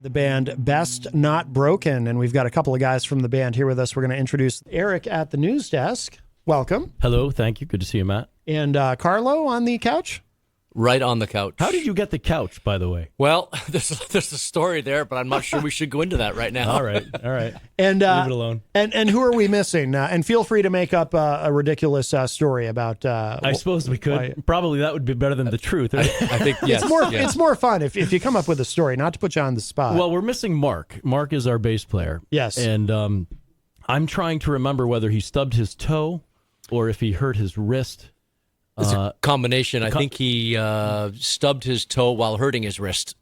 The band Best Not Broken, and we've got a couple of guys from the band here with us. We're going to introduce Eric at the news desk. Welcome. Hello, thank you. Good to see you, Matt. And Carlo on the couch. Right on the couch. How did you get the couch, by the way? Well, there's a story there, but I'm not sure we should go into that right now. All right. And leave it alone. And who are we missing? And feel free to make up a ridiculous story about. I suppose we could. Probably that would be better than the truth. Right? I think yes. It's more fun if you come up with a story, not to put you on the spot. Well, we're missing Mark. Mark is our bass player. Yes. And I'm trying to remember whether he stubbed his toe or if he hurt his wrist. It's a combination. I think he stubbed his toe while hurting his wrist.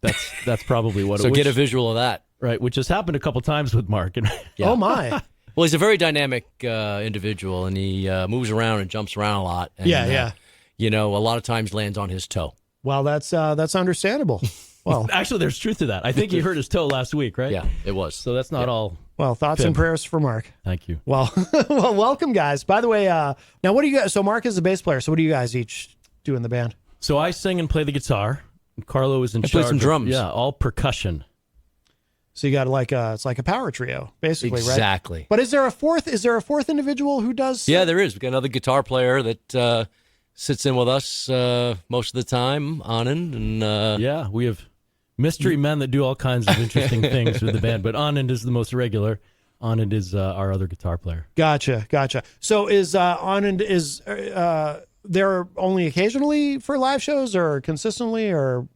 That's probably what. So get a visual of that, right? Which has happened a couple times with Mark. Oh my! Well, he's a very dynamic individual, and he moves around and jumps around a lot. And, yeah. You know, a lot of times lands on his toe. Well, that's understandable. Well, actually, there's truth to that. I think he hurt his toe last week, right? Yeah, it was. So that's not all. Well, thoughts and prayers for Mark. Thank you. Well, welcome, guys. By the way, now what do you guys? So Mark is the bass player. So what do you guys each do in the band? So I sing and play the guitar. Carlo is in charge. Play some drums. Yeah, all percussion. So you got it's like a power trio, basically, right? Exactly. But is there a fourth individual who does? Yeah, there is. We got another guitar player that sits in with us most of the time, Anand, and yeah, we have mystery men that do all kinds of interesting things with the band, but Anand is the most regular. Anand is our other guitar player. Gotcha. So is Anand there only occasionally for live shows or consistently or?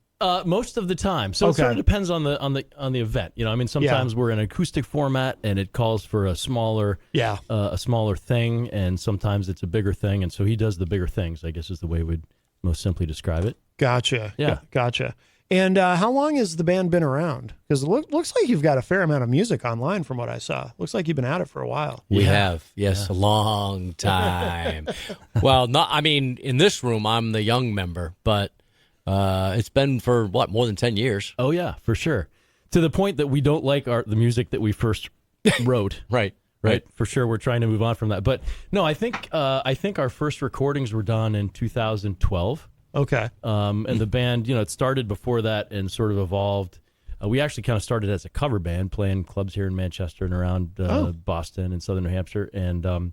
Most of the time. So It sort of depends on the event. You know, I mean, sometimes we're in an acoustic format and it calls for a smaller thing, and sometimes it's a bigger thing, and so he does the bigger things, I guess is the way we'd most simply describe it. Gotcha. Yeah. Gotcha. And how long has the band been around? Because it looks like you've got a fair amount of music online from what I saw. Looks like you've been at it for a while. We have, yes, a long time. Well, in this room, I'm the young member, but it's been for, more than 10 years? Oh, yeah, for sure. To the point that we don't like the music that we first wrote. Right. For sure, we're trying to move on from that. But no, I think our first recordings were done in 2012. Okay. And the band, it started before that and sort of evolved. We actually kind of started as a cover band, playing clubs here in Manchester and around Boston and southern New Hampshire, and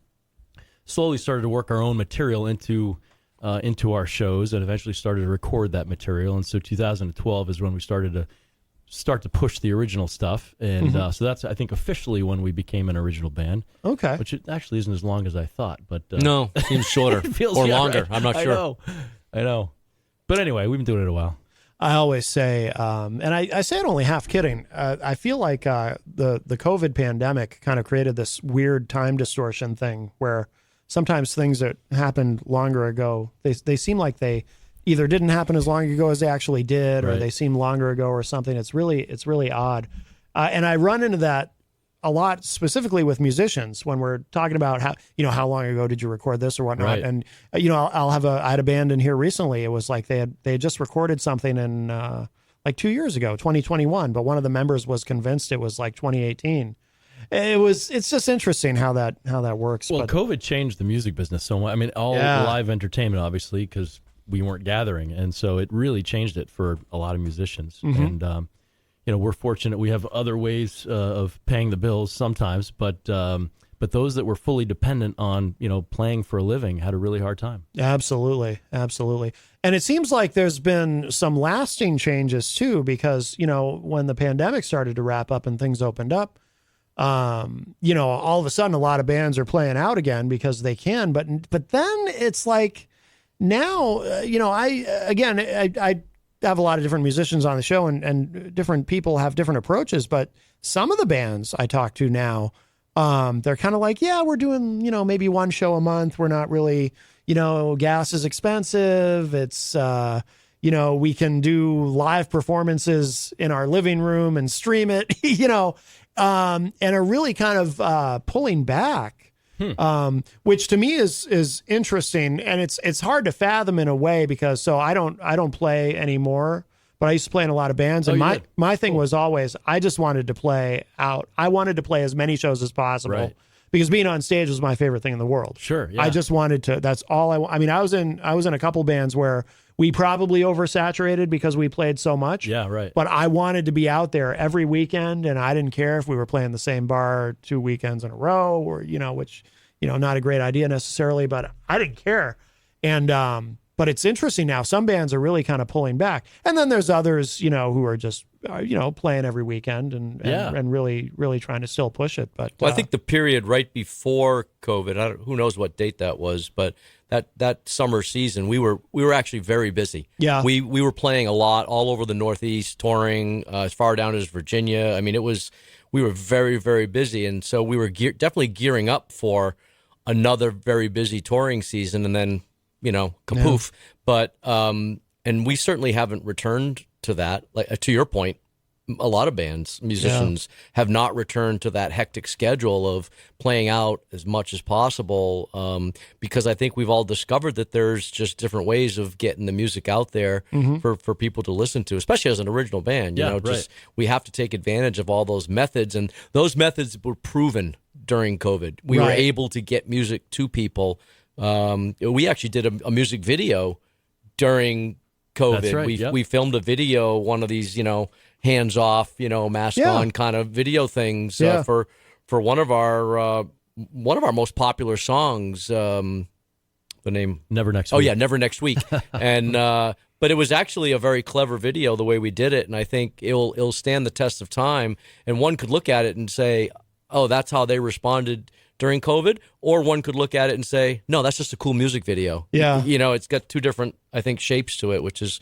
slowly started to work our own material into our shows, and eventually started to record that material. And so 2012 is when we started to push the original stuff, and so that's, I think, officially when we became an original band. Okay. Which it actually isn't as long as I thought, but no, it seems shorter or longer. Right? I'm not sure. I know. But anyway, we've been doing it a while. I always say, and I say it only half kidding, I feel like the COVID pandemic kind of created this weird time distortion thing where sometimes things that happened longer ago, they seem like they either didn't happen as long ago as they actually did, or they seem longer ago or something. It's really odd. And I run into that a lot, specifically with musicians, when we're talking about how long ago did you record this or whatnot. Right. And, I had a band in here recently. It was like they had just recorded something in like 2 years ago, 2021, but one of the members was convinced it was like 2018. It's just interesting how that works. Well, COVID changed the music business so much. I mean, live entertainment, obviously, because we weren't gathering. And so it really changed it for a lot of musicians. And, we're fortunate we have other ways of paying the bills sometimes, but those that were fully dependent on, playing for a living had a really hard time. Absolutely. And it seems like there's been some lasting changes too, because, when the pandemic started to wrap up and things opened up, all of a sudden a lot of bands are playing out again because they can, but then it's like now, I have a lot of different musicians on the show, and different people have different approaches, but some of the bands I talk to now, they're kind of like, yeah, we're doing, maybe one show a month. We're not really, gas is expensive. It's, we can do live performances in our living room and stream it, and are really kind of pulling back. Which to me is interesting, and it's hard to fathom in a way, because I don't play anymore, but I used to play in a lot of bands, and my thing was always, I just wanted to play out. I wanted to play as many shows as possible, because being on stage was my favorite thing in the world. Sure, yeah. I just wanted to. That's all I mean, I was in a couple bands where we probably oversaturated because we played so much. Yeah, right. But I wanted to be out there every weekend, and I didn't care if we were playing the same bar 2 weekends in a row, or which not a great idea necessarily, but I didn't care. And but it's interesting now. Some bands are really kind of pulling back, and then there's others who are just playing every weekend and really really trying to still push it. But I think the period right before COVID, who knows what date that was, but that summer season, we were actually very busy. Yeah, we were playing a lot all over the Northeast, touring as far down as Virginia. I mean, we were very, very busy, and so we were definitely gearing up for another very busy touring season, and then kapoof. Yeah. But and we certainly haven't returned to that. Like to your point, a lot of bands, musicians have not returned to that hectic schedule of playing out as much as possible, because I think we've all discovered that there's just different ways of getting the music out there for people to listen to, especially as an original band. We have to take advantage of all those methods, and those methods were proven during COVID. We were able to get music to people. We actually did a music video during COVID. That's right, we filmed a video, one of these, hands off, mask on kind of video things for one of our most popular songs. The name Never Next Week. Oh yeah, Never Next Week. And but it was actually a very clever video the way we did it, and I think it'll stand the test of time. And one could look at it and say, oh, that's how they responded during COVID, or one could look at it and say, no, that's just a cool music video. Yeah. It's got two different, I think, shapes to it, which is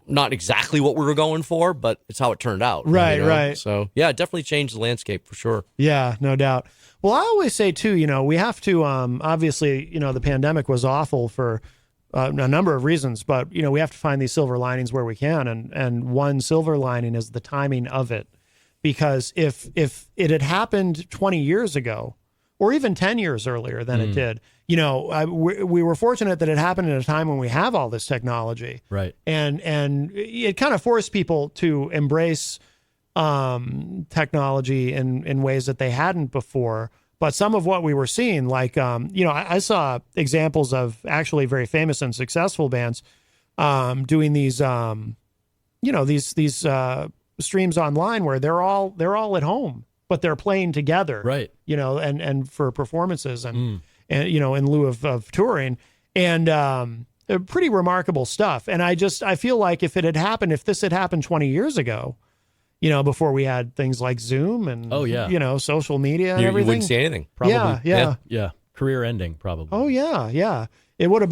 not exactly what we were going for, but it's how it turned out. Right. So, yeah, it definitely changed the landscape for sure. Yeah, no doubt. Well, I always say, too, we have to, obviously, the pandemic was awful for a number of reasons, but, we have to find these silver linings where we can. And one silver lining is the timing of it. Because if it had happened 20 years ago, or even 10 years earlier than it did, we were fortunate that it happened at a time when we have all this technology. Right. And it kind of forced people to embrace technology in ways that they hadn't before. But some of what we were seeing, like, I saw examples of actually very famous and successful bands doing these, these streams online where they're all at home, but they're playing together, right? And for performances and in lieu of touring, and pretty remarkable stuff. And I feel like if this had happened 20 years ago, before we had things like Zoom and social media and everything, you wouldn't see anything. Probably, yeah. Career ending, probably. Oh yeah. It would have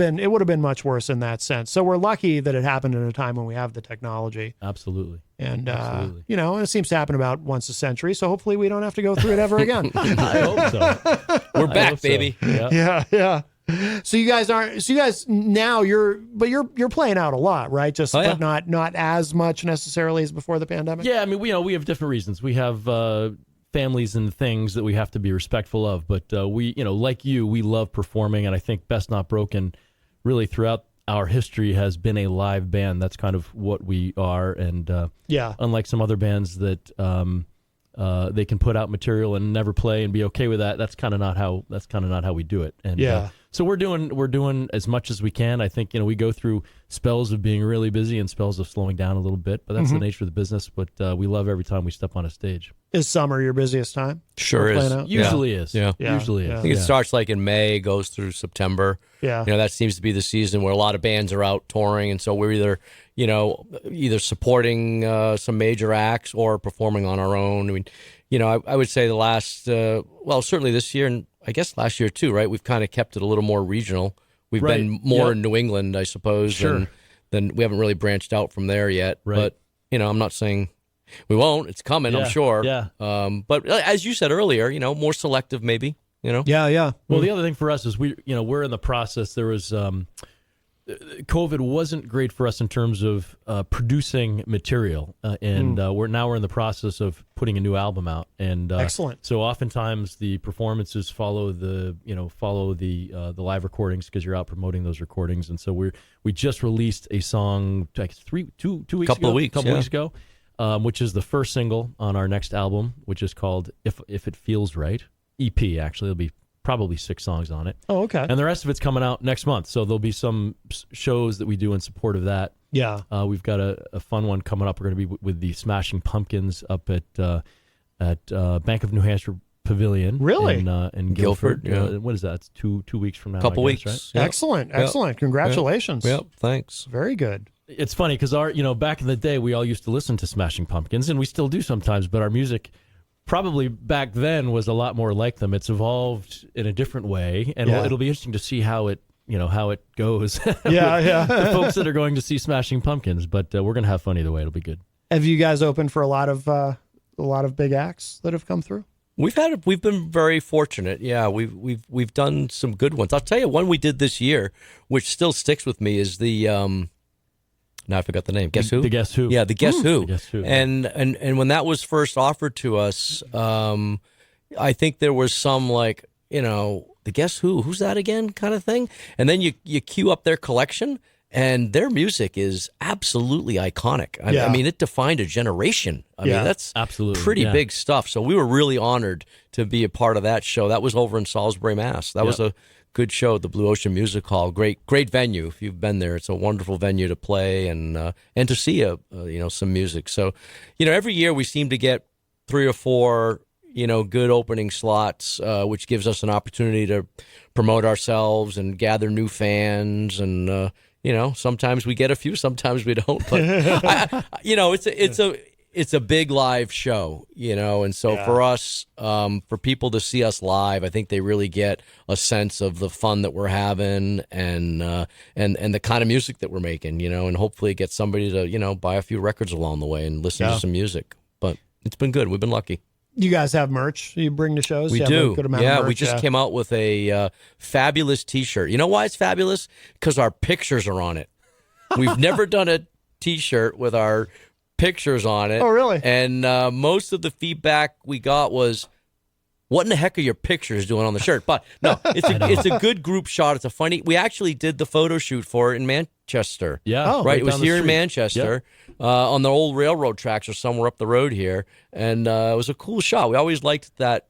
been much worse in that sense. So we're lucky that it happened at a time when we have the technology. Absolutely. And, and it seems to happen about once a century. So hopefully we don't have to go through it ever again. I hope so. We're back, baby. So. Yeah. So you guys now you're playing out a lot, right? But not as much necessarily as before the pandemic. Yeah. I mean, we have different reasons. We have, families and things that we have to be respectful of, but we like you, we love performing, and I think Best Not Broken really throughout our history has been a live band. That's kind of what we are, and unlike some other bands that they can put out material and never play and be okay with that, that's kind of not how we do it. And so we're doing as much as we can. I think we go through spells of being really busy and spells of slowing down a little bit, but that's the nature of the business. But we love every time we step on a stage. Is summer your busiest time? Sure is. Usually is. Yeah. Usually is. I think it starts like in May, goes through September. Yeah. That seems to be the season where a lot of bands are out touring, and so we're either supporting some major acts or performing on our own. I mean, I would say the last, certainly this year, and I guess last year too, right? We've kind of kept it a little more regional. We've been more in New England, I suppose, sure. than we haven't really branched out from there yet. Right. But, I'm not saying we won't. It's coming, I'm sure. Yeah. But as you said earlier, more selective maybe, Yeah. Well, the other thing for us is we're in the process. There was COVID wasn't great for us in terms of producing material, and we're in the process of putting a new album out. And excellent. So oftentimes the performances follow the live recordings because you're out promoting those recordings. And so we just released a song like 2 weeks couple ago, weeks ago, which is the first single on our next album, which is called If It Feels Right. EP, actually. It'll be probably 6 songs on it. Oh, okay. And the rest of it's coming out next month. So there'll be some shows that we do in support of that. Yeah. We've got a fun one coming up. We're going to be with the Smashing Pumpkins up at Bank of New Hampshire Pavilion. Really? In Guilford, Guilford. What is that? It's 2 weeks from now. Couple I guess, weeks. right? Yep. Excellent. Yep. Excellent. Congratulations. Yep. Thanks. Very good. It's funny because back in the day, we all used to listen to Smashing Pumpkins, and we still do sometimes, but our music probably back then was a lot more like them. It's evolved in a different way, and it'll be interesting to see how it goes. Yeah. The folks that are going to see Smashing Pumpkins, but we're going to have fun either way. It'll be good. Have you guys opened for a lot of big acts that have come through? We've been very fortunate. Yeah, we've done some good ones. I'll tell you one we did this year, which still sticks with me, is the now I forgot the name. Guess Who? The Guess Who. Yeah, the Guess Who. The Guess Who. And when that was first offered to us, I think there was some the Guess Who? Who's that again? Kind of thing. And then you queue up their collection. And their music is absolutely iconic. I mean, it defined a generation. I mean, that's absolutely pretty big stuff. So we were really honored to be a part of that show. That was over in Salisbury, Mass. That was a good show at the Blue Ocean Music Hall. Great venue. If you've been there, it's a wonderful venue to play and to see some music. So, every year we seem to get 3 or 4 good opening slots, which gives us an opportunity to promote ourselves and gather new fans and. Sometimes we get a few, sometimes we don't. But it's a big live show, and so for us, for people to see us live, I think they really get a sense of the fun that we're having and the kind of music that we're making, and hopefully get somebody to buy a few records along the way and listen to some music. But it's been good. We've been lucky. You guys have merch you bring to shows? We You have do. a good amount of merch, We just came out with a fabulous T-shirt. You know why it's fabulous? Because our pictures are on it. We've never done a T-shirt with our pictures on it. Oh, really? And most of the feedback we got was, what in the heck are your pictures doing on the shirt? But no, it's a good group shot. It's a funny. We actually did the photo shoot for it in Manchester. Yeah, right. It was down the here in street. Manchester on the old railroad tracks or somewhere up the road here, and it was a cool shot. We always liked that.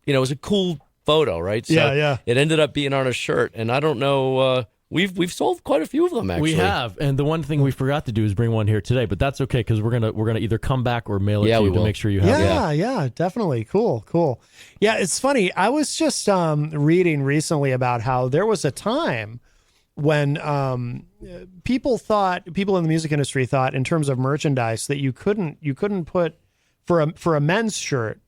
It was a cool photo, right? So Yeah. It ended up being on a shirt, and I don't know. We've sold quite a few of them, actually. We have, and the one thing we forgot to do is bring one here today, but that's okay because we're gonna either come back or mail it to you to make sure you have it. Yeah, definitely. Cool. Yeah, it's funny. I was just reading recently about how there was a time when people in the music industry thought, in terms of merchandise, that you couldn't put for a men's shirt.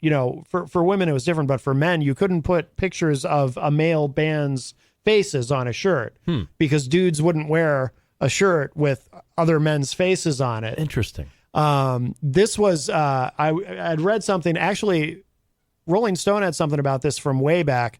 For women it was different, but for men you couldn't put pictures of a male band's faces on a shirt because dudes wouldn't wear a shirt with other men's faces on it. Interesting. This was I'd read something, actually Rolling Stone had something about this from way back,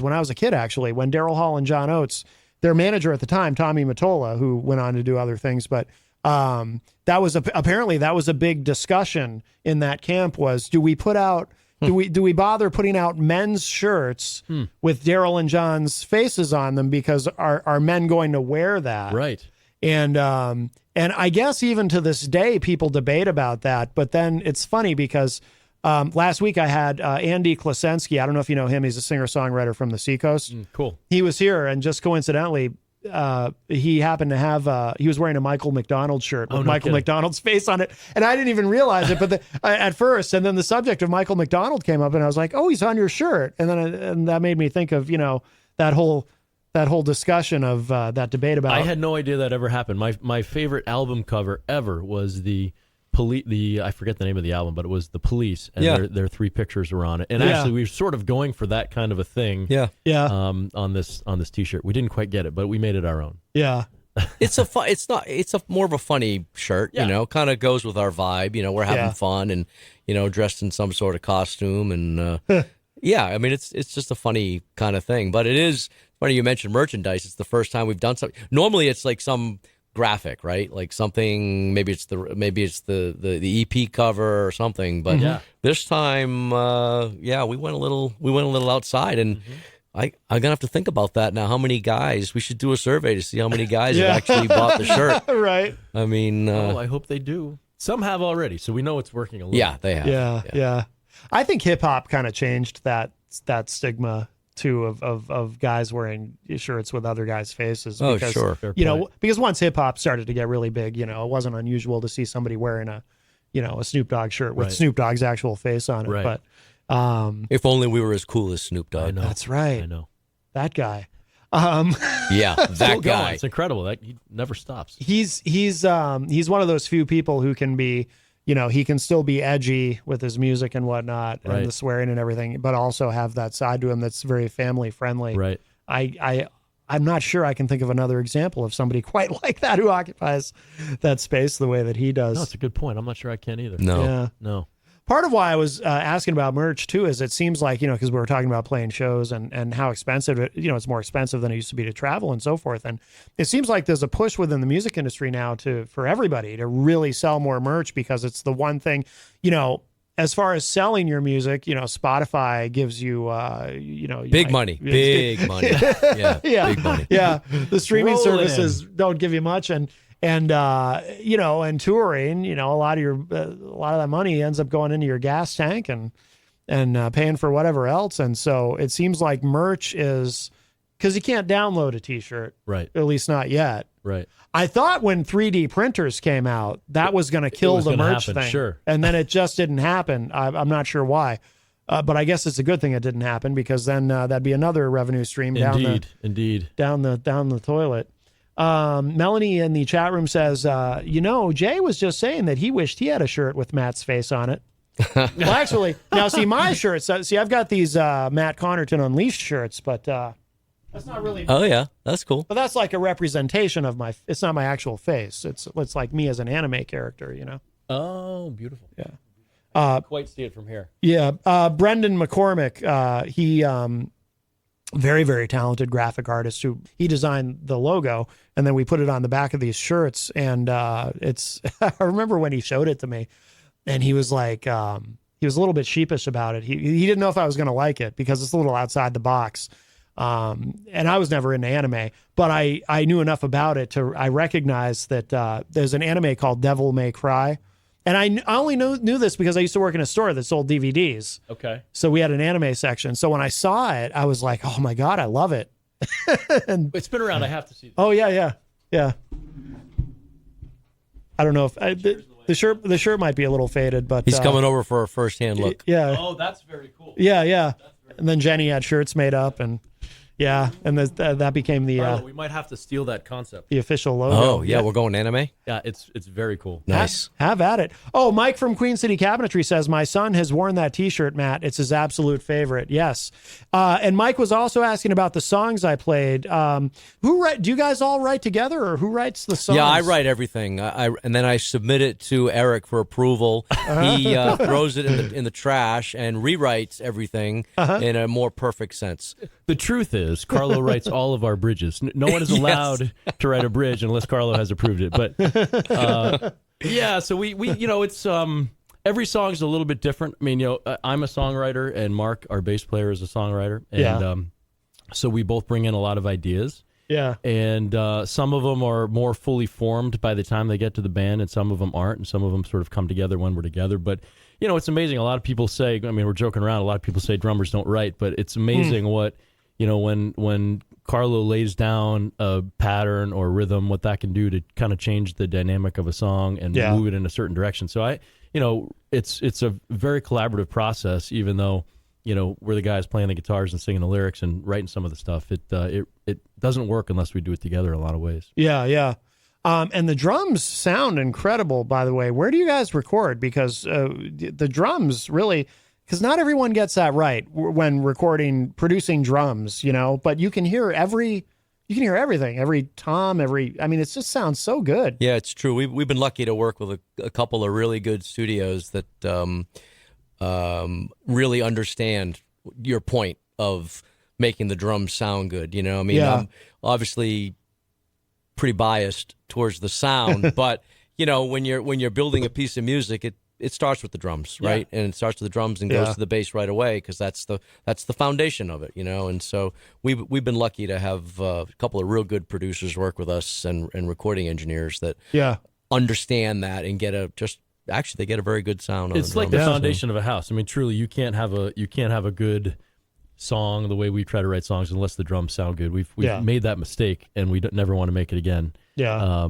when I was a kid, actually, when Daryl Hall and John Oates, their manager at the time, Tommy Mottola, who went on to do other things, but apparently that was a big discussion in that camp, was, do we put out Do we bother putting out men's shirts with Daryl and John's faces on them, because are men going to wear that? Right. And I guess even to this day people debate about that. But then it's funny because last week I had Andy Klasensky. I don't know if you know him. He's a singer-songwriter from the Seacoast. Cool. He was here, and just coincidentally, he happened to have he was wearing a Michael McDonald shirt with Michael McDonald's face on it, and I didn't even realize it. But at first, and then the subject of Michael McDonald came up, and I was like, "Oh, he's on your shirt," and then and that made me think of that whole discussion of that debate about. I had no idea that ever happened. My favorite album cover ever was the I forget the name of the album, but it was the Police, and their 3 pictures were on it. And actually, we were sort of going for that kind of a thing. On this T-shirt, we didn't quite get it, but we made it our own. Yeah. It's more of a funny shirt, kind of goes with our vibe. We're having fun and, dressed in some sort of costume. And, I mean, it's just a funny kind of thing. But it is funny you mentioned merchandise. It's the first time we've done something. Normally it's like some graphic, right? Like something, maybe it's the EP cover or something. But this time, we went a little outside, and I'm gonna have to think about that now. How many guys? We should do a survey to see how many guys have actually bought the shirt. Right. I mean, I hope they do. Some have already, so we know it's working a little. Yeah, they have. Yeah. I think hip hop kind of changed that stigma too of guys wearing shirts with other guys' faces. Oh, Because, sure. Fair you know, point. because once hip hop started to get really big, you know, it wasn't unusual to see somebody wearing a Snoop Dogg shirt with Right. Snoop Dogg's actual face on it. Right. But If only we were as cool as Snoop Dogg. I know. that's right. I know. That guy. Yeah, that Still going. guy. It's incredible. That he never stops. He's one of those few people who can be, you know, he can still be edgy with his music and whatnot Right. and the swearing and everything, but also have that side to him that's very family friendly. Right. I'm not sure I can think of another example of somebody quite like that who occupies that space the way that he does. No, it's a good point. I'm not sure I can either. No. Yeah. No. Part of why I was asking about merch too is it seems like, you know, because we were talking about playing shows and how expensive it, you know, it's more expensive than it used to be to travel and so forth. And it seems like there's a push within the music industry now for everybody to really sell more merch because it's the one thing, you know, as far as selling your music, you know, Spotify gives you, you know, Big money. Big money. Yeah. yeah, Big money. yeah. The streaming Rolling services don't give you much, and you know, and touring, you know, a lot of that money ends up going into your gas tank and paying for whatever else. And so it seems like merch is because you can't download a T-shirt, Right. at least not yet. Right. I thought when 3D printers came out, that was going to kill was the gonna merch happen, thing. sure. And then it just didn't happen. I'm not sure why. But I guess it's a good thing it didn't happen because then that'd be another revenue stream Indeed. down the toilet. Melanie in the chat room says, you know, Jay was just saying that he wished he had a shirt with Matt's face on it. Well, actually, now see my shirts. See, I've got these Matt Connarton Unleashed shirts, but that's not really. Oh, yeah. That's cool. But that's like a representation of my. It's not my actual face. It's like me as an anime character, you know. Oh, beautiful. Yeah. Quite see it from here. Yeah. Brendan McCormick. He very, very talented graphic artist who he designed the logo and then we put it on the back of these shirts. And it's, I remember when he showed it to me and he was like, he was a little bit sheepish about it. He didn't know if I was going to like it because it's a little outside the box. And I was never into anime, but I knew enough about it I recognized that there's an anime called Devil May Cry. And I only knew this because I used to work in a store that sold DVDs. Okay. So we had an anime section. So when I saw it, I was like, oh my God, I love it. And It's been around. I have to see this. oh yeah. I don't know if the shirt might be a little faded, but He's coming over for a first-hand look. Yeah. Oh, that's very cool. Yeah. And then Jenny had shirts made up and yeah. And that became Carlo, we might have to steal that concept. the official logo. Oh, yeah. We're going anime? Yeah, it's very cool. Nice. Have at it. Oh, Mike from Queen City Cabinetry says, my son has worn that T-shirt, Matt. It's his absolute favorite. Yes. And Mike was also asking about the songs I played. Do you guys all write together or who writes the songs? Yeah, I write everything, and then I submit it to Eric for approval. He throws it in the trash and rewrites everything in a more perfect sense. The truth is, Carlo writes all of our bridges. No one is allowed to write a bridge unless Carlo has approved it. But yeah, so we you know, it's every song is a little bit different. I mean, you know, I'm a songwriter and Mark, our bass player, is a songwriter, and so we both bring in a lot of ideas. Yeah. And some of them are more fully formed by the time they get to the band, and some of them aren't, and some of them sort of come together when we're together. But you know, it's amazing. A lot of people say, I mean, we're joking around. A lot of people say drummers don't write, but it's amazing what, you know, when Carlo lays down a pattern or rhythm, what that can do to kind of change the dynamic of a song and move it in a certain direction. So you know, it's a very collaborative process, even though, you know, we're the guys playing the guitars and singing the lyrics and writing some of the stuff. It doesn't work unless we do it together in a lot of ways. Yeah. And the drums sound incredible, by the way. Where do you guys record? Because the drums really, because not everyone gets that right when producing drums, you know, but you can hear everything, every tom, I mean, it just sounds so good. Yeah, it's true. We've been lucky to work with a couple of really good studios that really understand your point of making the drums sound good. You know, I mean, I'm obviously pretty biased towards the sound, but you know, when you're building a piece of music, it starts with the drums, right? And it starts with the drums and goes to the bass right away because that's the foundation of it, you know. And so we've been lucky to have a couple of real good producers work with us and recording engineers that understand that and they get a very good sound. It's like the foundation of a house. I mean, truly, you can't have a good song, the way we try to write songs, unless the drums sound good. We've made that mistake, and we never want to make it again. Yeah.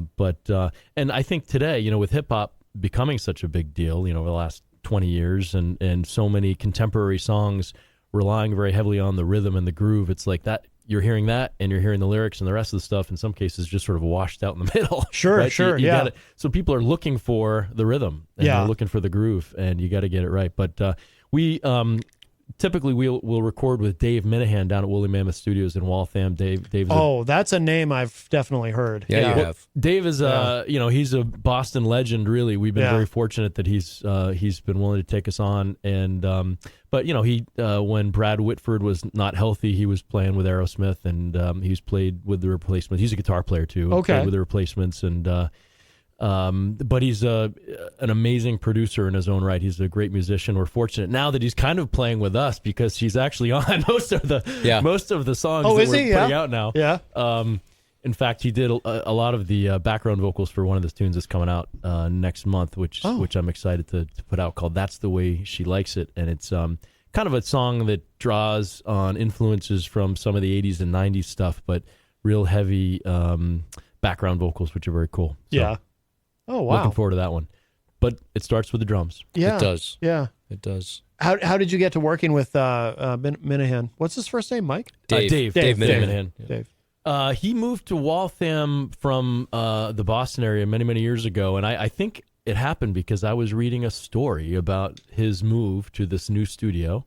And I think today, with hip hop becoming such a big deal, over the last 20 years, and so many contemporary songs relying very heavily on the rhythm and the groove, it's like that. You're hearing that, and you're hearing the lyrics and the rest of the stuff, in some cases, just sort of washed out in the middle. Sure, right? sure, So people are looking for the rhythm, and they're looking for the groove, and you got to get it right. But we typically we'll record with Dave Minahan down at Woolly Mammoth Studios in Waltham. Dave's that's a name I've definitely heard. Yeah, you have. Dave is he's a Boston legend. Really, we've been very fortunate that he's been willing to take us on. And but he when Brad Whitford was not healthy, he was playing with Aerosmith, and he's played with the Replacements. He's a guitar player too. Okay, played with the Replacements, and but he's an amazing producer in his own right. He's a great musician. We're fortunate now that he's kind of playing with us, because he's actually on most of the songs that we're putting out now. Yeah. In fact, he did a lot of the background vocals for one of the tunes that's coming out next month, which I'm excited to put out, called "That's the Way She Likes It," and it's kind of a song that draws on influences from some of the 80s and 90s stuff, but real heavy background vocals, which are very cool. So, yeah. Oh, wow. Looking forward to that one. But it starts with the drums. Yeah. It does. Yeah. It does. How did you get to working with Minahan? What's his first name, Mike? Dave Minahan. Dave. He moved to Waltham from the Boston area many, many years ago, and I think it happened because I was reading a story about his move to this new studio,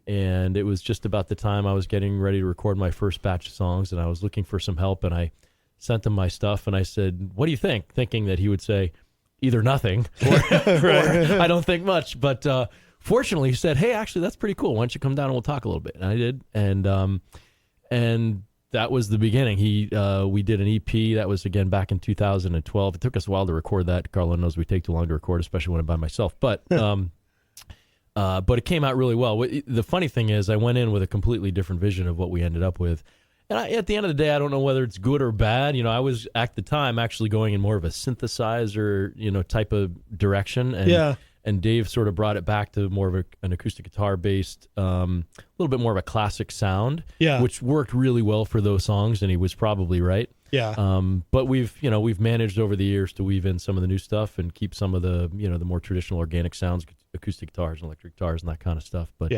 and it was just about the time I was getting ready to record my first batch of songs, and I was looking for some help, and I sent him my stuff, and I said, "What do you think?" Thinking that he would say either nothing or, or I don't think much. But fortunately, he said, "Hey, actually, that's pretty cool. Why don't you come down and we'll talk a little bit?" And I did, and that was the beginning. We did an EP that was again back in 2012. It took us a while to record that. Carla knows we take too long to record, especially when I'm by myself. But it came out really well. The funny thing is, I went in with a completely different vision of what we ended up with. And at the end of the day, I don't know whether it's good or bad. I was at the time actually going in more of a synthesizer, type of direction. And Dave sort of brought it back to more of an acoustic guitar based, a little bit more of a classic sound, which worked really well for those songs. And he was probably right. Yeah. But we've managed over the years to weave in some of the new stuff and keep some of the, the more traditional organic sounds, acoustic guitars and electric guitars and that kind of stuff. But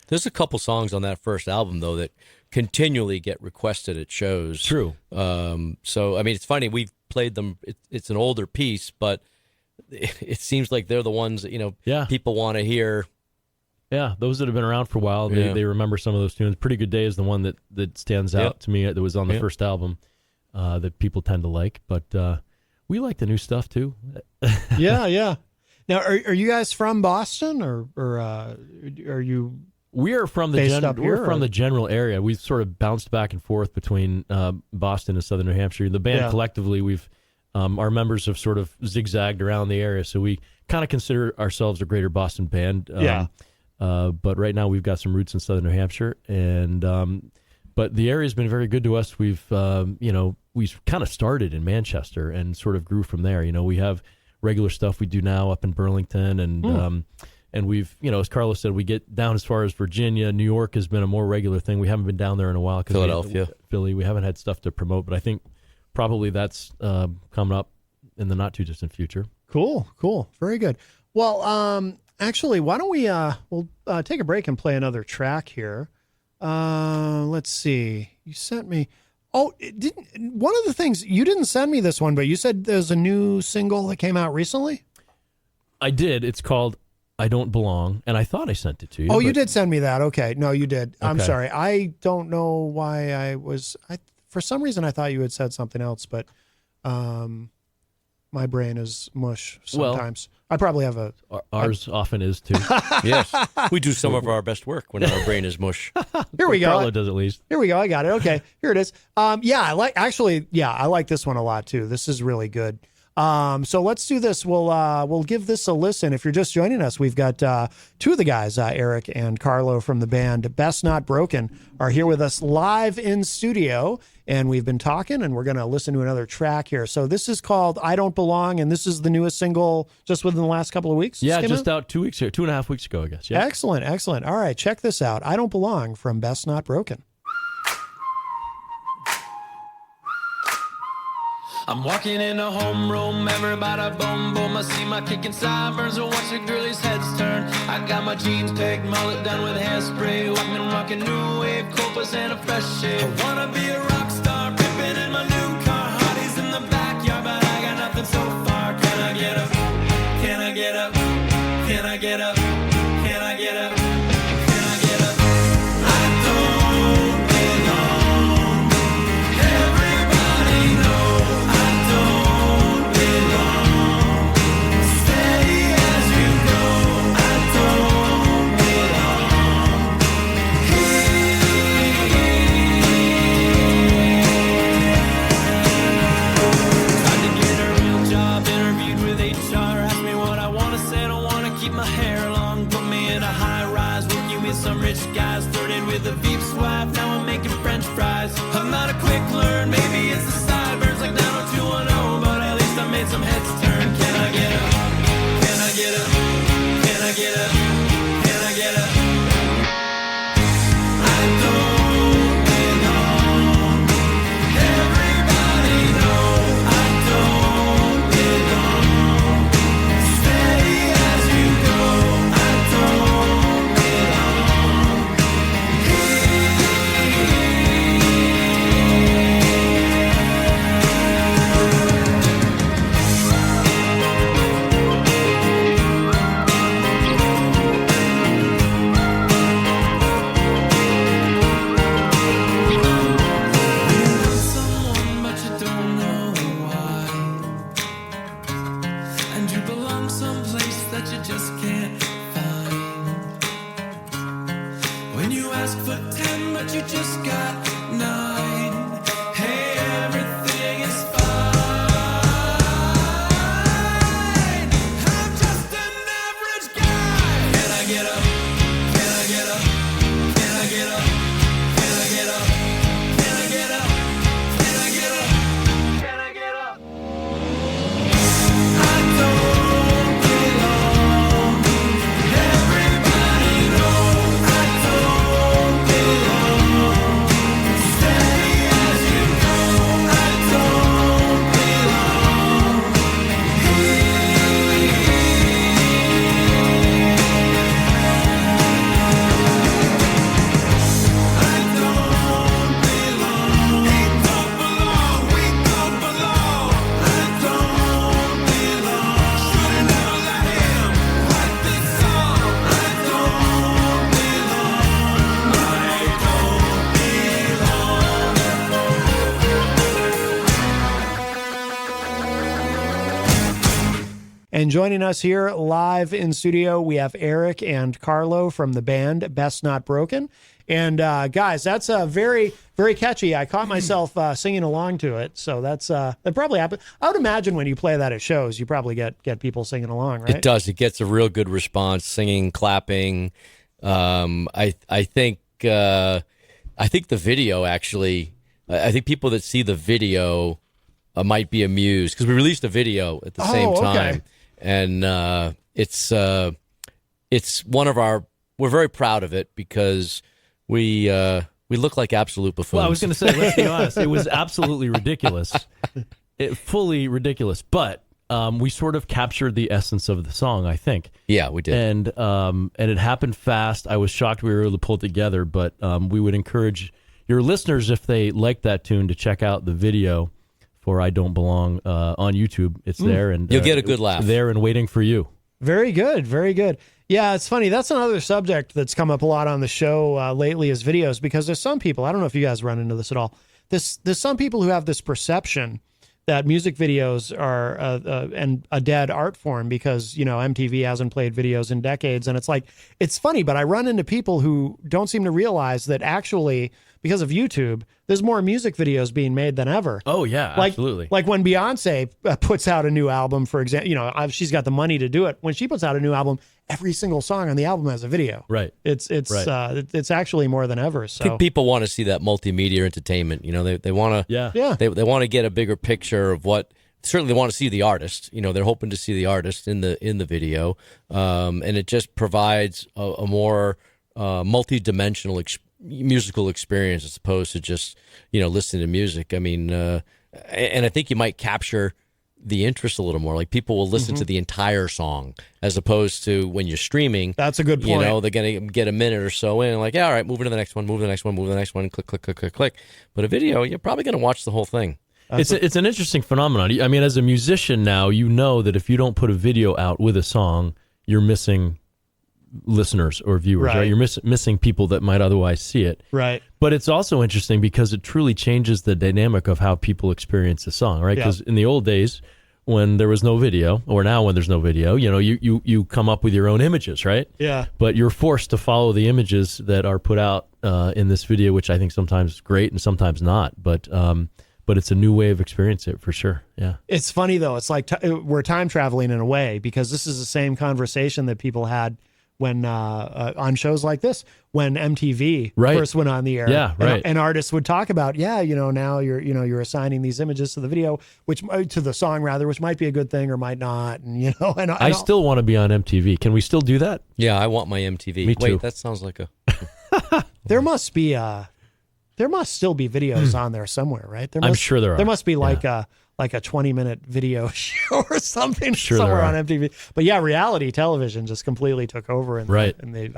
there's a couple songs on that first album, though, that continually get requested at shows. True. So, I mean, it's funny. We've played them. It's an older piece, but it seems like they're the ones that, people want to hear. Yeah, those that have been around for a while, they remember some of those tunes. Pretty Good Day is the one that stands out to me that was on the first album that people tend to like. But we like the new stuff, too. Yeah. Now, are you guys from Boston, or are you... We are from the general area. We've sort of bounced back and forth between Boston and Southern New Hampshire. The band collectively, we've our members have sort of zigzagged around the area, so we kind of consider ourselves a greater Boston band. But right now we've got some roots in Southern New Hampshire, and but the area's been very good to us. We've we've kind of started in Manchester and sort of grew from there. We have regular stuff we do now up in Burlington, and and we've, as Carlos said, we get down as far as Virginia. New York has been a more regular thing. We haven't been down there in a while. Philadelphia. Philly. We haven't had stuff to promote, but I think probably that's coming up in the not too distant future. Cool. Very good. Well, actually, why don't we we'll take a break and play another track here. Let's see. You sent me... Oh, one of the things, you didn't send me this one, but you said there's a new single that came out recently? I did. It's called I Don't Belong, and I thought I sent it to you. Oh, you did send me that. Okay. No, you did. I'm sorry. I don't know why for some reason I thought you had said something else, but my brain is mush sometimes. I probably have ours often is too. Yes. We do some of our best work when our brain is mush. Here we go. Carlo does at least. Here we go. I got it. Okay. Here it is. I like this one a lot too. This is really good. So let's do this. We'll give this a listen. If you're just joining us, we've got two of the guys, Eric and Carlo from the band Best Not Broken, are here with us live in studio, and we've been talking, and we're going to listen to another track here. So this is called I Don't Belong, and this is the newest single just within the last couple of weeks? Yeah, just out 2 weeks here, 2.5 weeks ago, I guess. Yeah. Excellent, excellent. All right, check this out. I Don't Belong from Best Not Broken. I'm walking in a homeroom, everybody boom boom. I see my kicking sideburns and watch the girlies' heads turn. I got my jeans pegged, mullet done with hairspray, rockin' new wave, copas and a fresh shave. I wanna be a rock star, pimpin' in my new car, hotties in the backyard, but I got nothing so far. Can I get up? Can I get up? Can I get up? Can I get up? Can I get up? I don't belong. Everybody knows. Some rich guys flirted with a Veep's wife. Now I'm making French fries. I'm not a quick learn. Maybe it's the sideburns like 90210, but at least I made some heads turn. Can I get up? Can I get up? Can I get up? Can I get up? I don't belong. Everybody knows I don't belong. Steady as you go. I don't belong. Someone, but you don't know why. And you belong someplace that you just can't find. When you ask for 10, but you just got 9. Hey, everything is fine. I'm just an average guy. Can I get up? Can I get up? Can I get up? Can I get up? Can I get up? Can I get up? Can I get up? I don't belong. Everybody knows I don't belong. Steady as you go. I don't belong. I don't belong. He don't belong. We don't belong. I don't belong. Should've never let him write this song. I don't belong. I don't belong. And joining us here live in studio, we have Eric and Carlo from the band Best Not Broken. And guys, that's very, very catchy. I caught myself singing along to it. So that probably happened. I would imagine when you play that at shows, you probably get people singing along, right? It does. It gets a real good response, singing, clapping. I think the video actually. I think people that see the video might be amused because we released a video at the same time, and it's one of our. We're very proud of it because we look like absolute buffoons. Well, I was going to say, let's be honest, it was absolutely ridiculous, fully ridiculous. But we sort of captured the essence of the song, I think. Yeah, we did. And it happened fast. I was shocked we were able to pull it together. But we would encourage your listeners, if they like that tune, to check out the video for "I Don't Belong" on YouTube. It's there, and you'll get a good laugh there and waiting for you. Very good. Very good. Yeah, it's funny. That's another subject that's come up a lot on the show lately is videos, because there's some people, I don't know if you guys run into this at all. There's some people who have this perception that music videos are and a dead art form because, MTV hasn't played videos in decades. And it's like, it's funny, but I run into people who don't seem to realize that actually, because of YouTube, there's more music videos being made than ever. Oh, yeah, absolutely. Like when Beyonce puts out a new album, for example, she's got the money to do it. When she puts out a new album, every single song on the album has a video. Right. It's actually more than ever. So I think people want to see that multimedia entertainment. They want to they want to get a bigger picture of what. Certainly, they want to see the artist. They're hoping to see the artist in the video, and it just provides a more multi-dimensional musical experience as opposed to just listening to music. I mean, and I think you might capture the interest a little more. Like people will listen to the entire song as opposed to when you're streaming. That's a good point. They're going to get a minute or so in, like, yeah, all right, move to the next one, move to the next one, move to the next one, click, click, click, click, click. But a video, you're probably going to watch the whole thing. It's an interesting phenomenon. I mean, as a musician now, that if you don't put a video out with a song, you're missing listeners or viewers, right? You're missing people that might otherwise see it. Right. But it's also interesting because it truly changes the dynamic of how people experience the song, right? Because in the old days, when there was no video, or now when there's no video, you come up with your own images, right? Yeah. But you're forced to follow the images that are put out in this video, which I think sometimes is great and sometimes not. But it's a new way of experiencing it for sure. Yeah. It's funny though. It's like we're time traveling in a way because this is the same conversation that people had when on shows like this, when MTV first went on the air. Yeah, right. And artists would talk about, now you're assigning these images to the video, to the song rather, which might be a good thing or might not. And I still want to be on MTV. Can we still do that? Yeah, I want my MTV. Me too. Wait, that sounds like a. There must still be videos on there somewhere, right? I'm sure there are. There must be like a 20-minute video show or something somewhere on MTV. But yeah, reality television just completely took over I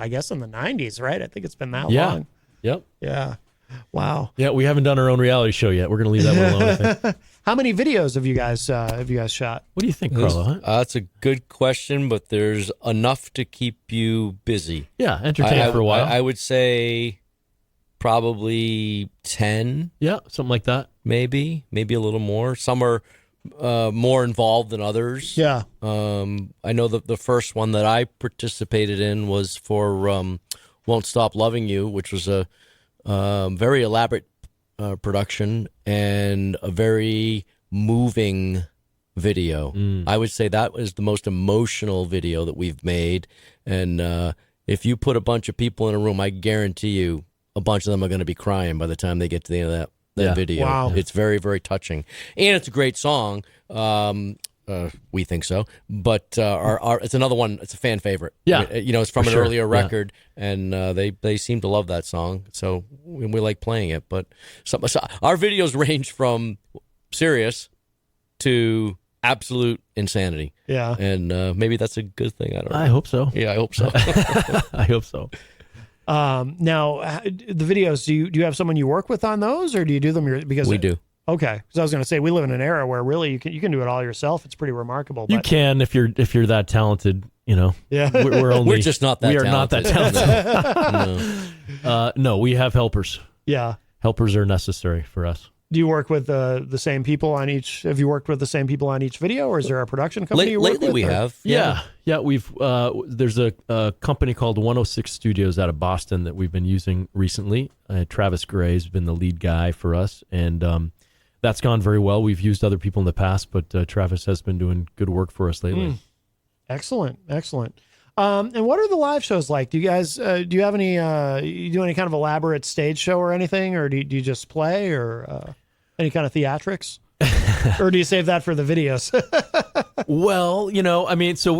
guess in the 90s, right? I think it's been that long. Yep. Yeah. Wow. Yeah, we haven't done our own reality show yet. We're going to leave that one alone, I think. How many videos have you guys shot? What do you think, Carlo? That's a good question, but there's enough to keep you busy. Yeah, entertained for a while. I would say probably 10. Yeah, something like that. Maybe a little more. Some are more involved than others. Yeah. I know that the first one that I participated in was for Won't Stop Loving You, which was a very elaborate production and a very moving video. I would say that was the most emotional video that we've made. And if you put a bunch of people in a room, I guarantee you a bunch of them are going to be crying by the time they get to the end of that video. Wow. It's very, very touching. And it's a great song. We think so. But it's another one. It's a fan favorite. Yeah. It's from an earlier record, and they seem to love that song. So we like playing it. But so our videos range from serious to absolute insanity. Yeah. And maybe that's a good thing. I don't know. I hope so. Yeah, I hope so. I hope so. Now, the videos, do you have someone you work with on those, or do you do them because we do? Okay, because I was going to say we live in an era where really you can do it all yourself. It's pretty remarkable. You can if you're that talented. Yeah, we're just not that. We are talented. not that talented. No, we have helpers. Yeah, helpers are necessary for us. Do you work with the same people on each? Have you worked with the same people on each video, or is there a production company you work lately with? We have. Yeah. We've there's a company called 106 Studios out of Boston that we've been using recently. Travis Gray has been the lead guy for us, and that's gone very well. We've used other people in the past, but Travis has been doing good work for us lately. Excellent. And what are the live shows like? Do you guys do you have any you do any kind of elaborate stage show or anything, or do you just play, or any kind of theatrics? Or do you save that for the videos? Well, so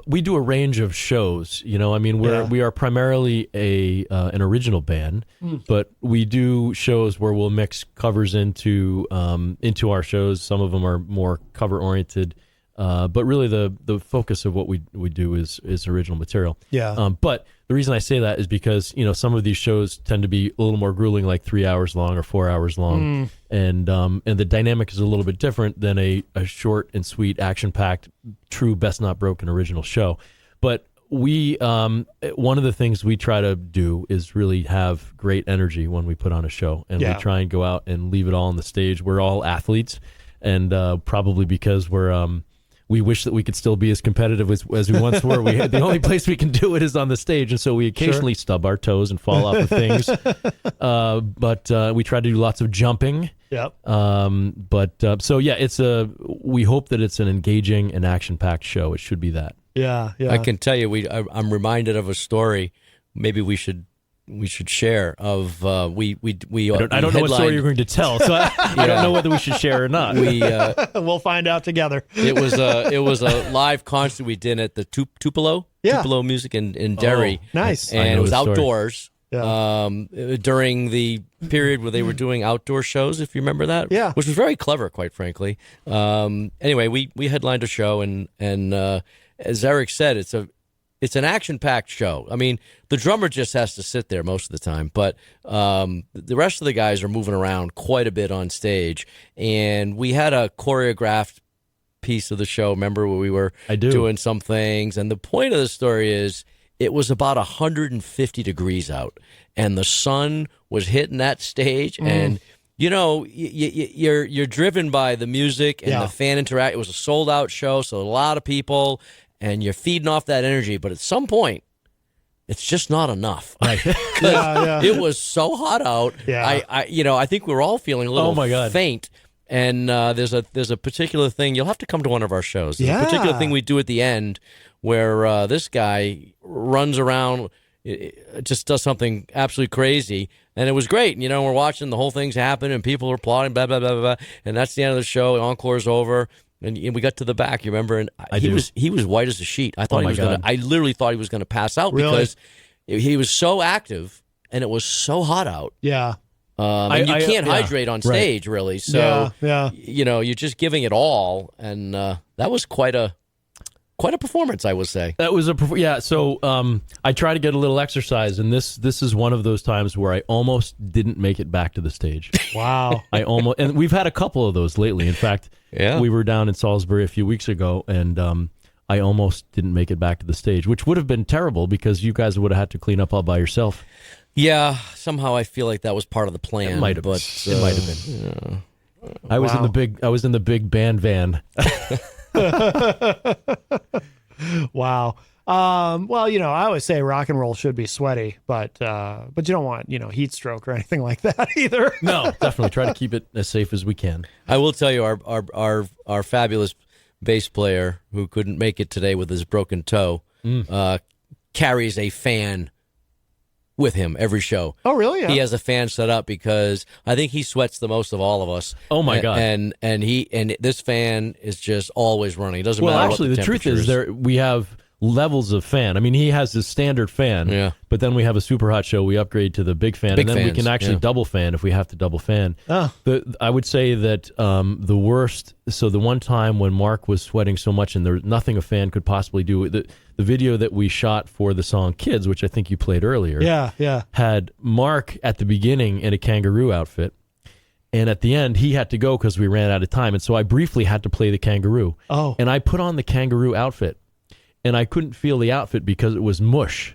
we do a range of shows. We are primarily an original band, but we do shows where we'll mix covers into our shows. Some of them are more cover oriented, but really the focus of what we do is original material. Yeah. But the reason I say that is because some of these shows tend to be a little more grueling, like 3 hours long or 4 hours long, and the dynamic is a little bit different than a short and sweet, action-packed, true best not broken original show. But we one of the things we try to do is really have great energy when we put on a show, and we try and go out and leave it all on the stage. We're all athletes. and probably because we wish that we could still be as competitive as we once were. The only place we can do it is on the stage, and so we occasionally stub our toes and fall off of things. But we try to do lots of jumping. Yep. So yeah, we hope that it's an engaging and action-packed show. It should be that. Yeah. I can tell you, I'm reminded of a story. Maybe we should share of we I don't know what story you're going to tell, so I don't know whether we should share or not. We'll find out together. It was a live concert we did at the Tupelo Music in Derry. Nice. And it was the story. outdoors. Yeah. During the period where they were doing outdoor shows, if you remember that, Yeah. which was very clever, quite frankly. Anyway, we headlined a show, and as Eric said, it's an action-packed show. I mean, the drummer just has to sit there most of the time, but the rest of the guys are moving around quite a bit on stage. And we had a choreographed piece of the show, remember, where we were doing some things. And the point of the story is it was about 150 degrees out, and the sun was hitting that stage, and you're driven by the music and the fan interact. It was a sold-out show, so a lot of people, and you're feeding off that energy. But at some point, it's just not enough. Right. It was so hot out. Yeah. I think we're all feeling a little faint. And there's a particular thing. You'll have to come to one of our shows. There's a particular thing we do at the end where this guy runs around, just does something absolutely crazy. And it was great. We're watching the whole thing's happen, and people are applauding, blah, blah, blah, blah, blah. And that's the end of the show. The encore's over. And we got to the back, you remember? And he was white as a sheet. I thought I literally thought he was going to pass out because he was so active, and it was so hot out. Yeah. And you can't hydrate on stage, really. So, you're just giving it all. And that was quite a performance, I would say. That was So I try to get a little exercise, and this is one of those times where I almost didn't make it back to the stage. Wow. And we've had a couple of those lately. In fact, we were down in Salisbury a few weeks ago, and I almost didn't make it back to the stage, which would have been terrible because you guys would have had to clean up all by yourself. Yeah, somehow I feel like that was part of the plan. It might have been. I was in the big band van. Wow. Well, I always say rock and roll should be sweaty, but you don't want, heat stroke or anything like that either. No, definitely try to keep it as safe as we can. I will tell you, our fabulous bass player who couldn't make it today with his broken toe carries a fan with him every show. Oh, really? Yeah. He has a fan set up because I think he sweats the most of all of us. Oh my God! And this fan is just always running. It doesn't matter. Well, actually, what the truth is, we have levels of fan. I mean, he has his standard fan, but then we have a super hot show. We upgrade to the big fan, and then we can actually double fan if we have to double fan. Oh. I would say that the worst. So the one time when Mark was sweating so much, and there was nothing a fan could possibly do. The video that we shot for the song "Kids," which I think you played earlier, had Mark at the beginning in a kangaroo outfit. And at the end, he had to go because we ran out of time. And so I briefly had to play the kangaroo. Oh. And I put on the kangaroo outfit. And I couldn't feel the outfit because it was mush.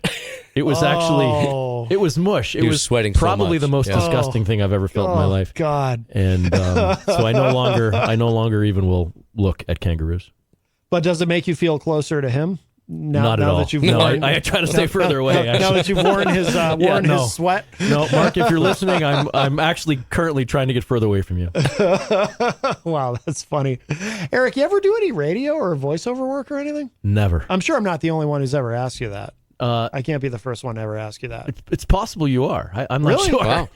It was it was mush. It was sweating probably so much. the most disgusting thing I've ever felt in my life. God. And so I no longer even will look at kangaroos. But does it make you feel closer to him? Not at all. That you've I try to stay further away. Now that you've worn his his sweat. No, Mark, if you're listening, I'm actually currently trying to get further away from you. Wow, that's funny. Eric, you ever do any radio or voiceover work or anything? Never. I'm sure I'm not the only one who's ever asked you that. I can't be the first one to ever ask you that. It's possible you are. I'm not Really? sure. Wow.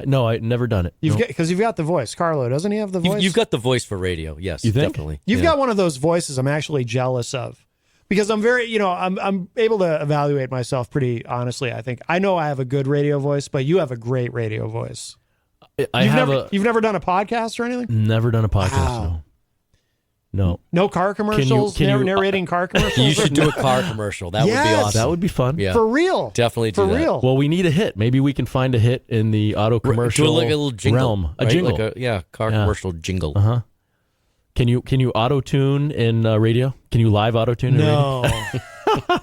No, I've never done it. Because you've got the voice. Carlo, doesn't he have the voice? You've got the voice for radio. Yes, You think? definitely. You've got one of those voices I'm actually jealous of. Because I'm very, I'm able to evaluate myself pretty honestly. I think I know I have a good radio voice, but you have a great radio voice. You've never done a podcast or anything? Never done a podcast. Wow. No. No car commercials. Can you narrating car commercials. You should do a car commercial. That would be Yes. awesome. That would be fun. Yeah. For real. Definitely do For that. real. Well, we need a hit. Maybe we can find a hit in the auto commercial Do like a little jingle, realm. A right? jingle. Like car commercial jingle. Uh-huh. Can you auto tune in radio? Can you live auto tune in radio? No.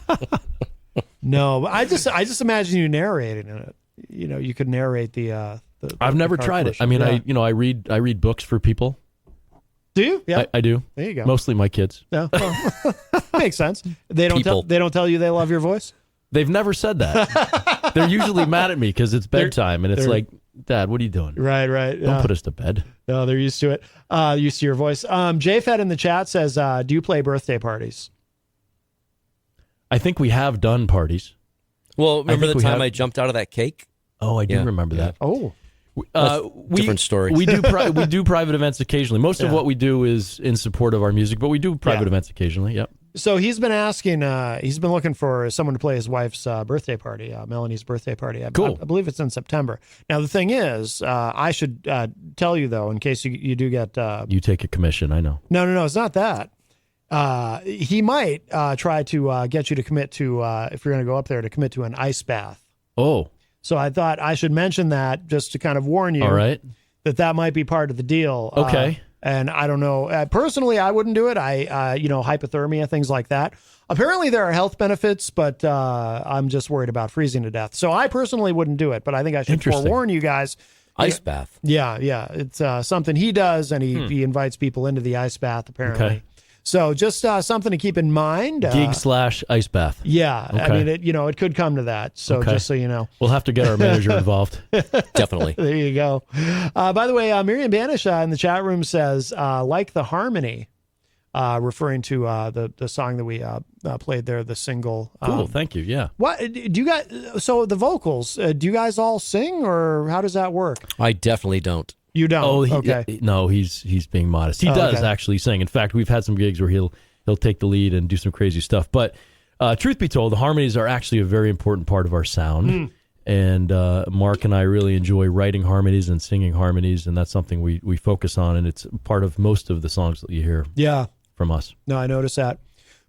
No, but I just imagine you narrating it. You could narrate the I've never car tried it. commercial. I mean, Yeah. I read books for people. Do you? Yeah. I do. There you go. Mostly my kids. Yeah. Well, makes sense. They don't People. they don't tell you they love your voice? They've never said that. They're usually mad at me because it's bedtime, and it's like, Dad, what are you doing? Right. Don't put us to bed. No, they're used to it. Used to your voice. JFed in the chat says, do you play birthday parties? I think we have done parties. Well, remember think the we time have- I jumped out of that cake? Oh, I do Yeah, remember yeah. that. Oh. Different story. We do we do private events occasionally. Most of Yeah. what we do is in support of our music, but we do private Yeah. events occasionally. Yep. So he's been asking, he's been looking for someone to play his wife's birthday party, Melanie's birthday party. Cool. I believe it's in September. Now, the thing is, I should tell you, though, in case you do get... You take a commission, I know. No, it's not that. He might try to get you to commit to, if you're going to go up there, to commit to an ice bath. Oh, So I thought I should mention that just to kind of warn you all right. that might be part of the deal. Okay. And I don't know. Personally, I wouldn't do it. Hypothermia, things like that. Apparently, there are health benefits, but I'm just worried about freezing to death. So I personally wouldn't do it, but I think I should Interesting. forewarn you guys. Ice bath. Yeah. It's something he does, and he invites people into the ice bath, apparently. Okay. So just something to keep in mind. Gig/ice bath. Yeah. I Okay. mean, it could come to that. So Okay. just so you know. We'll have to get our manager involved. Definitely. There you go. By the way, Miriam Banish in the chat room says, like the harmony, referring to the song that we played there, the single. Cool. Thank you. Yeah. What do you guys? So the vocals, do you guys all sing, or how does that work? I definitely don't. You don't. Oh, okay. No, he's being modest. He does okay. actually sing. In fact, we've had some gigs where he'll take the lead and do some crazy stuff. But truth be told, the harmonies are actually a very important part of our sound. And Mark and I really enjoy writing harmonies and singing harmonies, and that's something we focus on, and it's part of most of the songs that you hear Yeah. from us. No, I noticed that.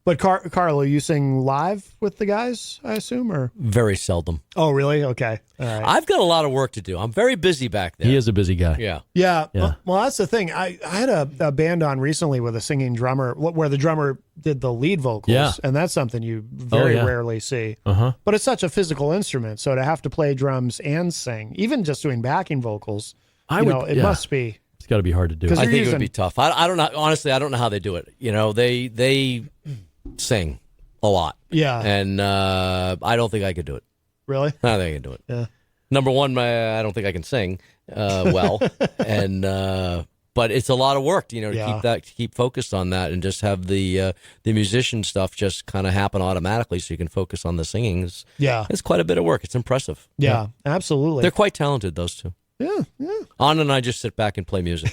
But Carlo, you sing live with the guys, I assume, or? Very seldom. Oh, really? Okay. All right. I've got a lot of work to do. I'm very busy back there. He is a busy guy. Yeah. Yeah. Yeah. Well, that's the thing. I had a band on recently with a singing drummer where the drummer did the lead vocals. Yeah. And that's something you very yeah. rarely see. Uh-huh. But it's such a physical instrument. So to have to play drums and sing, even just doing backing vocals, it must be. It's got to be hard to do. 'Cause I you're think it using- would be tough. I don't know. Honestly, I don't know how they do it. They sing a lot. Yeah. And I don't think I could do it. Really? I don't think I can do it. Yeah. Number one, I don't think I can sing well, and but it's a lot of work, to keep focused on that, and just have the musician stuff just kind of happen automatically, so you can focus on the singing. Yeah. It's quite a bit of work. It's impressive. Yeah. Absolutely. They're quite talented, those two. Yeah. Anna and I just sit back and play music.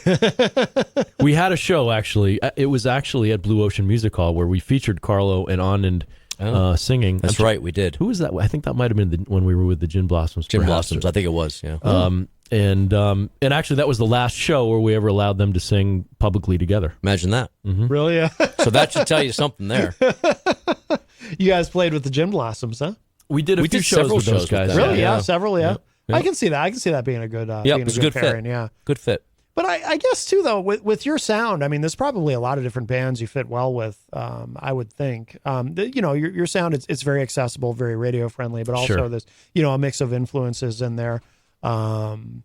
We had a show, actually. It was actually at Blue Ocean Music Hall where we featured Carlo and Anand singing. That's right, we did. Who was that? I think that might have been when we were with the Gin Blossoms. Gin perhaps. Blossoms, I think it was, yeah. And actually, that was the last show where we ever allowed them to sing publicly together. Imagine that. Really? Yeah. So that should tell you something there. You guys played with the Gin Blossoms, huh? We did a We few did shows several with those shows with guys. them. Really? Yeah. Yeah. Several. Yeah. Yeah. I can see that. I can see that being a good. Yeah, being it was a good good pairing. fit. Yeah. Good fit. But I guess too, though, with your sound, I mean, there's probably a lot of different bands you fit well with. I would think, your sound it's very accessible, very radio friendly, but also Sure. there's a mix of influences in there. The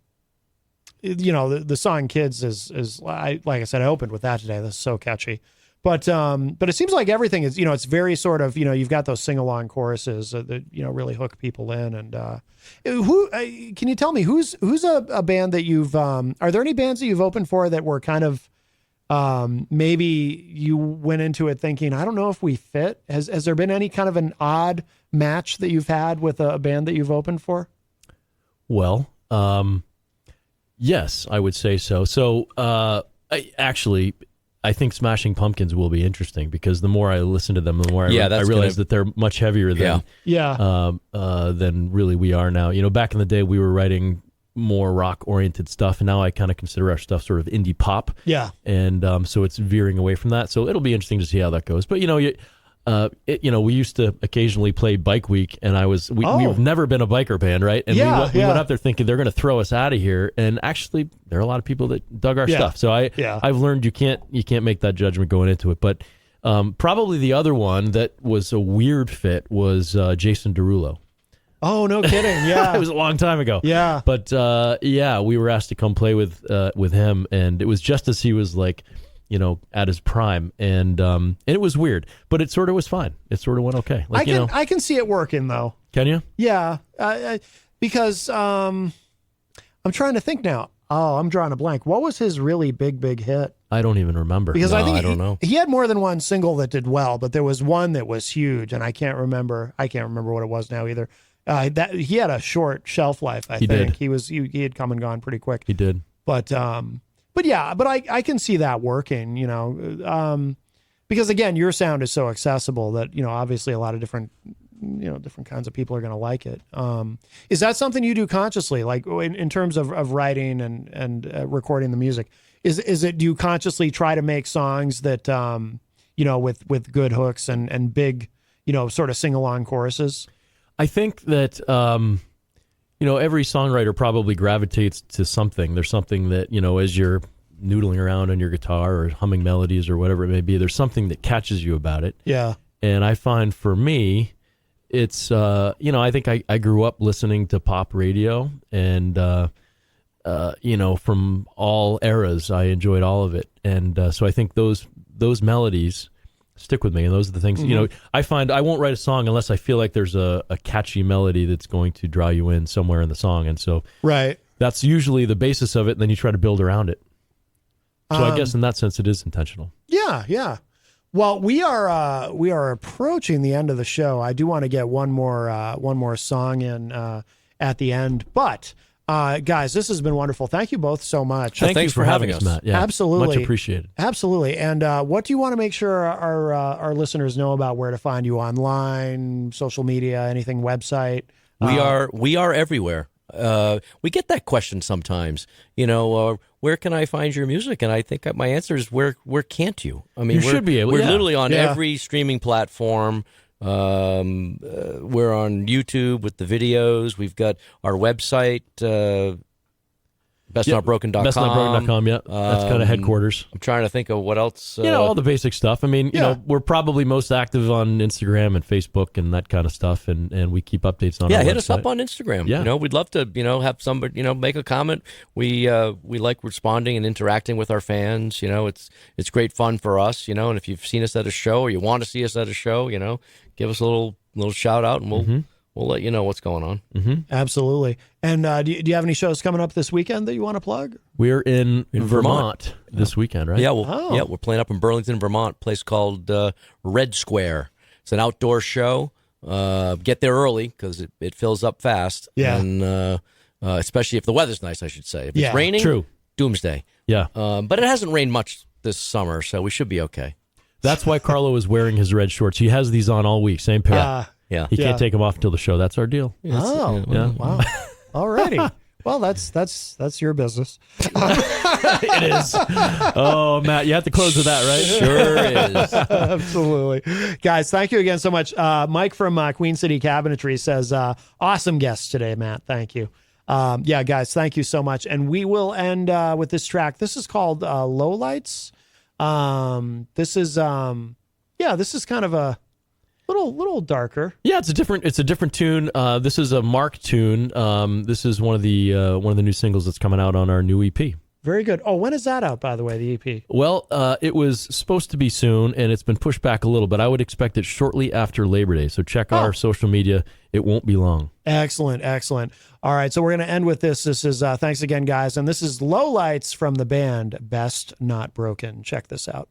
song "Kids" is like I said, I opened with that today. This is so catchy. But it seems like everything is, it's very sort of, you've got those sing along choruses that really hook people in. And who can you tell me who's a band that you've are there any bands that you've opened for that were kind of maybe you went into it thinking, I don't know if we fit? Has there been any kind of an odd match that you've had with a band that you've opened for? Well, yes, I would say so. So I think Smashing Pumpkins will be interesting because the more I listen to them, the more I realize that they're much heavier than than really we are now. Back in the day, we were writing more rock-oriented stuff, and now I kind of consider our stuff sort of indie pop. Yeah. And so it's veering away from that. So it'll be interesting to see how that goes. But, we used to occasionally play Bike Week, and we've never been a biker band, right? And we went up there thinking they're going to throw us out of here, and actually there are a lot of people that dug our stuff. So I've learned you can't make that judgment going into it. But probably the other one that was a weird fit was Jason Derulo. Oh, no kidding! Yeah, it was a long time ago. Yeah, but we were asked to come play with him, and it was just as he was like, at his prime, and it was weird, but it sort of was fine. It sort of went okay. Like, I can see it working though. Can you? Yeah, because I'm trying to think now. Oh, I'm drawing a blank. What was his really big hit? I don't even remember. Because I think I don't know. He had more than one single that did well, but there was one that was huge, and I can't remember what it was now either. That he had a short shelf life. I think he had come and gone pretty quick. He did. But I can see that working. Because again, your sound is so accessible that obviously a lot of different kinds of people are going to like it. Is that something you do consciously, like in terms of writing and recording the music? Is it, do you consciously try to make songs that, with good hooks and big, sort of sing along choruses? I think that, every songwriter probably gravitates to something. There's something that, as you're noodling around on your guitar or humming melodies or whatever it may be, there's something that catches you about it. Yeah. And I find for me, it's, I think I grew up listening to pop radio, and, from all eras, I enjoyed all of it. And so I think those melodies stick with me, and those are the things, I find I won't write a song unless I feel like there's a catchy melody that's going to draw you in somewhere in the song. And so that's usually the basis of it, and then you try to build around it. So I guess in that sense, it is intentional. Yeah, yeah. Well, we are approaching the end of the show. I do want to get one more song in at the end, but guys, this has been wonderful. Thank you both so much. Thanks for having us, Matt. Yeah, absolutely, much appreciated. Absolutely. And what do you want to make sure our listeners know about where to find you online, social media, anything, website? We are everywhere. We get that question sometimes, where can I find your music? And I think my answer is where can't you? I mean, you should be able. We're literally on every streaming platform. We're on YouTube with the videos. We've got our website, bestnotbroken.com. Bestnotbroken.com, yeah. That's kind of headquarters. I'm trying to think of what else. All the basic stuff. I mean, we're probably most active on Instagram and Facebook and that kind of stuff, and we keep updates on our hit website. us up on Instagram. Yeah. We'd love to, have somebody, make a comment. We like responding and interacting with our fans. It's great fun for us, and if you've seen us at a show or you want to see us at a show, give us a little shout out, and we'll let you know what's going on. Mm-hmm. Absolutely. And do you have any shows coming up this weekend that you want to plug? We're in Vermont this weekend, right? Yeah, we're playing up in Burlington, Vermont, a place called Red Square. It's an outdoor show. Get there early because it fills up fast. Yeah. And especially if the weather's nice, I should say. If it's raining, true. Doomsday. Yeah. But it hasn't rained much this summer, so we should be okay. That's why Carlo is wearing his red shorts. He has these on all week, same pair. Yeah. He can't take them off until the show. That's our deal. Wow. All righty. Well, that's your business. It is. Oh, Matt, you have to close with that, right? Sure is. Absolutely. Guys, thank you again so much. Mike from Queen City Cabinetry says, awesome guests today, Matt. Thank you. Guys, thank you so much. And we will end with this track. This is called Lowlights. This is kind of a little darker. Yeah, it's a different tune. This is a Mark tune. This is one of the new singles that's coming out on our new EP. Very good. Oh, when is that out, by the way, the EP? Well, it was supposed to be soon, and it's been pushed back a little, but I would expect it shortly after Labor Day. So check our social media. It won't be long. Excellent. All right, so we're going to end with this. This is, thanks again, guys. And this is Lowlights from the band Best Not Broken. Check this out.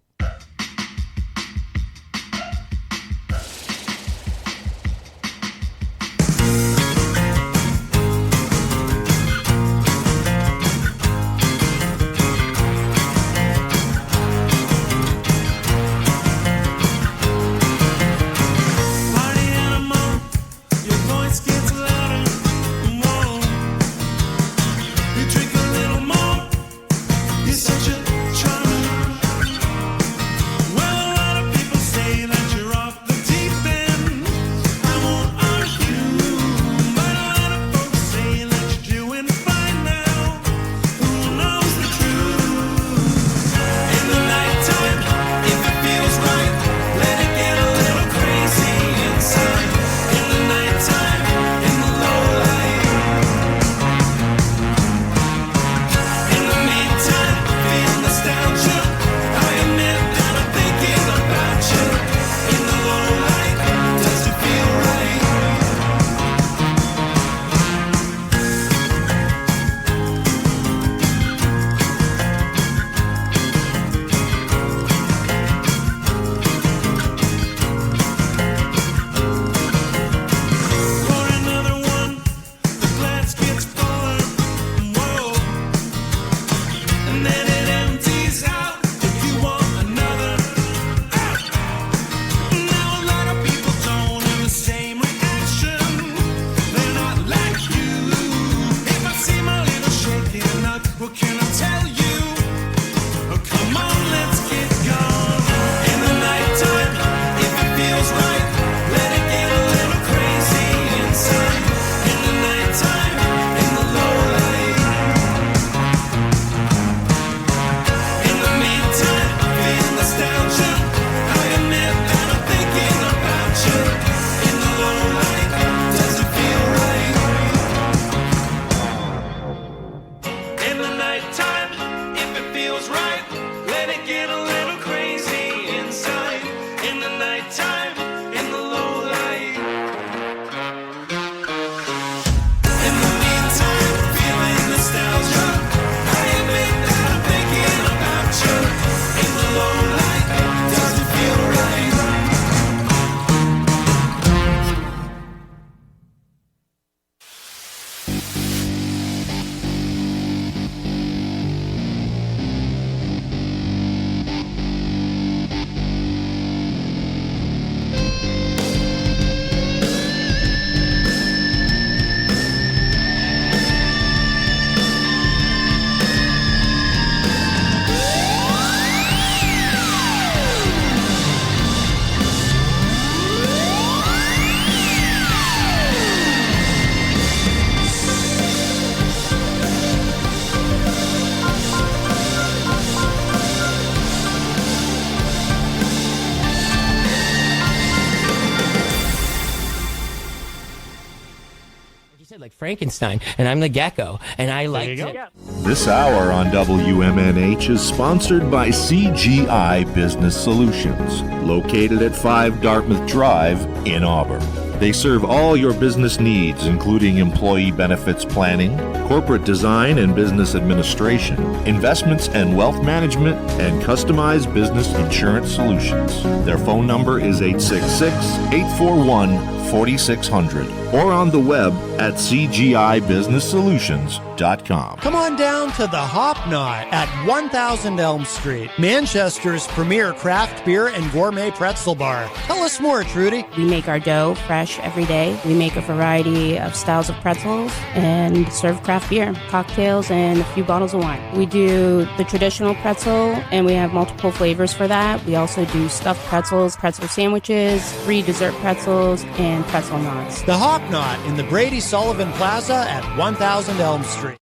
Frankenstein, and I'm the gecko, and I like to... This hour on WMNH is sponsored by CGI Business Solutions, located at 5 Dartmouth Drive in Auburn. They serve all your business needs, including employee benefits planning, corporate design and business administration, investments and wealth management, and customized business insurance solutions. Their phone number is 866-841-4600 or on the web at cgibusinesssolutions.com. Come on down to the Hop Knot at 1000 Elm Street, Manchester's premier craft beer and gourmet pretzel bar. Tell us more, Trudy. We make our dough fresh every day. We make a variety of styles of pretzels and serve craft beer, cocktails, and a few bottles of wine. We do the traditional pretzel, and we have multiple flavors for that. We also do stuffed pretzels, pretzel sandwiches, free dessert pretzels, and pretzel knots. The Hop Knot in the Brady Sullivan Plaza at 1000 Elm Street.